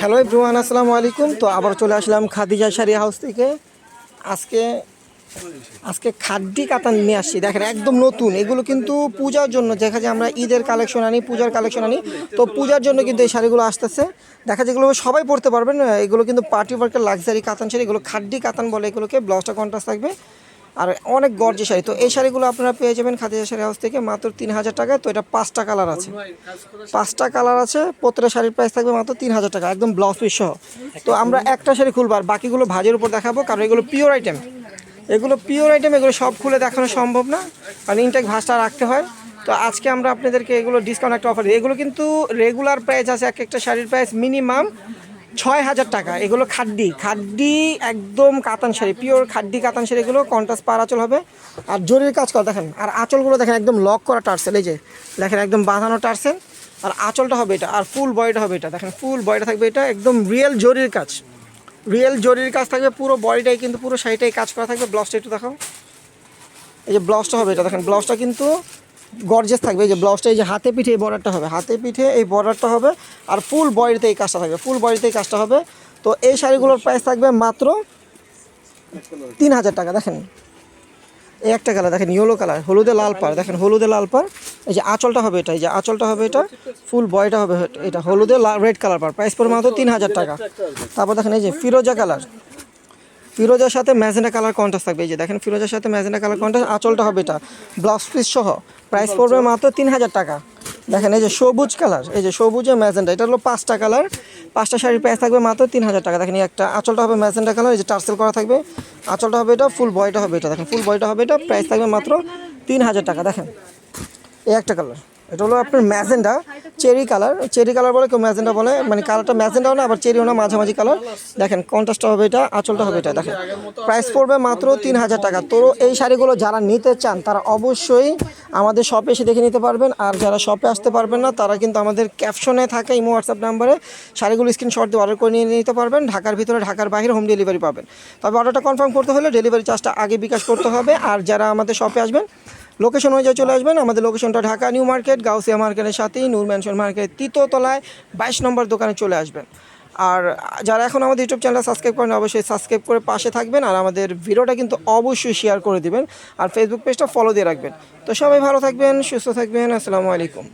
Hello everyone, আসসালামু আলাইকুম। তো আবার চলে আসলাম খাদিজা শাড়ি হাউস থেকে। আজকে আজকে খাদ্যি কাতান নিয়ে আসছি। দেখেন একদম নতুন, এগুলো কিন্তু পূজার জন্য। দেখা যায় আমরা ঈদের কালেকশন আনি, পূজার কালেকশন আনি, তো পূজার জন্য কিন্তু এই শাড়িগুলো আসতেছে। দেখা যায় এগুলো সবাই পরতে পারবেন। এগুলো কিন্তু পার্টি ওয়ার্কের লাক্সারি কাতান শাড়ি, এগুলো খাদ্যি কাতান বলে এগুলোকে। ব্লাউজটা কন্ট্রাস্ট থাকবে আর অনেক গর্জি শাড়ি। তো এই শাড়িগুলো আপনারা পেয়ে যাবেন খাদিজা শাড়ি হাউস থেকে মাত্র 3000 টাকায়। তো এটা 5টা কালার আছে, 5টা কালার আছে। প্রত্যেকটা শাড়ির প্রাইস থাকবে মাত্র 3000 টাকা, একদম ব্লাউজ পিস সহ। তো আমরা একটা শাড়ি খুলবো আর বাকিগুলো ভাজের উপর দেখাবো, কারণ এগুলো পিওর আইটেম। এগুলো সব খুলে দেখানো সম্ভব না, কারণ ইনটেক ভাঁজটা রাখতে হয়। তো আজকে আমরা আপনাদেরকে এগুলো ডিসকাউন্ট একটা অফার দিই। এগুলো কিন্তু রেগুলার প্রাইস আছে, একটা শাড়ির প্রাইস মিনিমাম 6000 টাকা। এগুলো খাদ্যি একদম কাতান শাড়ি, পিওর খাদ্যি কাতান শাড়ি। এগুলো কন্ট্রাস্ট পার আঁচল হবে আর জরির কাজ করা দেখেন। আর আঁচলগুলো দেখেন একদম লক করা টার্সেল, এই যে দেখেন একদম বাঁধানো টার্সেল। আর আঁচলটা হবে এটা, আর ফুল বডিটা হবে এটা। দেখেন ফুল বডিটা থাকবে এটা, একদম রিয়েল জরির কাজ থাকবে। পুরো বডিটাই কিন্তু, পুরো শাড়িটাই কাজ করা থাকবে। ব্লাউজটা একটু দেখাও, এই যে ব্লাউজটা হবে এটা। দেখেন ব্লাউজটা কিন্তু গর্জেস থাকবে। এই যে ব্লাউজটা, এই যে হাতে পিঠে এই বর্ডারটা হবে, হাতে পিঠে এই বর্ডারটা হবে। আর ফুল বডিতে এই কাজটা থাকবে, ফুল বডিতে এই কাজটা হবে। তো এই শাড়িগুলোর প্রাইস থাকবে মাত্র 3000 টাকা। দেখেন এই একটা কালার দেখেন, ইয়েলো কালার, হলুদে লাল পাড়। দেখেন হলুদে লাল পাড়। এই যে আঁচলটা হবে এটা, এই যে আঁচলটা হবে এটা, ফুল বডিটা হবে এটা হলুদে রেড কালার পাড়। প্রাইস পড়বে মাত্র 3000 টাকা। তারপর দেখেন এই যে ফিরোজা কালার, ফিরোজার সাথে ম্যাজেন্টা কালার কন্ট্রাস্ট থাকবে। এই যে দেখেন ফিরোজার সাথে ম্যাজেন্টা কালার কন্ট্রাস্ট, আঁচলটা হবে এটা ব্লাউজ পিস সহ। প্রাইস পড়বে মাত্র 3000 টাকা। দেখেন এই যে সবুজ কালার, এই যে সবুজে ম্যাজেন্টা, এটা হলো 5টা কালার। 5টা শাড়ির প্রাইস থাকবে মাত্র 3000 টাকা। দেখেন এই একটা আঁচলটা হবে ম্যাজেন্টা কালার, এই যে টার্সেল করা থাকবে। আঁচলটা হবে এটা, ফুল বডিটা হবে এটা। দেখেন ফুল বডিটা হবে এটা, প্রাইস থাকবে মাত্র 3000 টাকা। দেখেন এই একটা কালার, এটা হলো আপনার ম্যাজেন্ডা চেরি কালার বলে, কেউ ম্যাজেন্ডা বলে, মানে কালারটা ম্যাজেন্ডাও না আবার চেরিও না, মাঝামাঝি কালার। দেখেন কন্ট্রাস্টটা হবে এটা, আঁচলটা হবে এটা। দেখেন প্রাইস পড়বে মাত্র 3000 টাকা। তো এই শাড়িগুলো যারা নিতে চান তারা অবশ্যই আমাদের শপে এসে দেখে নিতে পারবেন। আর যারা শপে আসতে পারবেন না তারা কিন্তু আমাদের ক্যাপশনে থাকে ইমো হোয়াটসঅ্যাপ নাম্বারে শাড়িগুলো স্ক্রিনশট দিয়ে অর্ডার করে নিয়ে নিতে পারবেন। ঢাকার ভিতরে, ঢাকার বাইরে হোম ডেলিভারি পাবেন। তবে অর্ডারটা কনফার্ম করতে হলে ডেলিভারি চার্জটা আগে বিকাশ করতে হবে। আর যারা আমাদের শপে আসবেন লোকেশন অনুযায়ী চলে আসবেন। আমাদের লোকেশনটা ঢাকা নিউ মার্কেট, গাউসিয়া মার্কেটের সাথেই নূর ম্যানশন মার্কেট 3য় তলায় 22 নম্বর দোকানে চলে আসবেন। আর যারা এখন আমাদের ইউটিউব চ্যানেল সাবস্ক্রাইব করেন অবশ্যই সাবস্ক্রাইব করে পাশে থাকবেন। আর আমাদের ভিডিওটা কিন্তু অবশ্যই শেয়ার করে দিবেন, আর ফেসবুক পেজটা ফলো দিয়ে রাখবেন। তো সবাই ভালো থাকবেন, সুস্থ থাকবেন। আসসালামু আলাইকুম।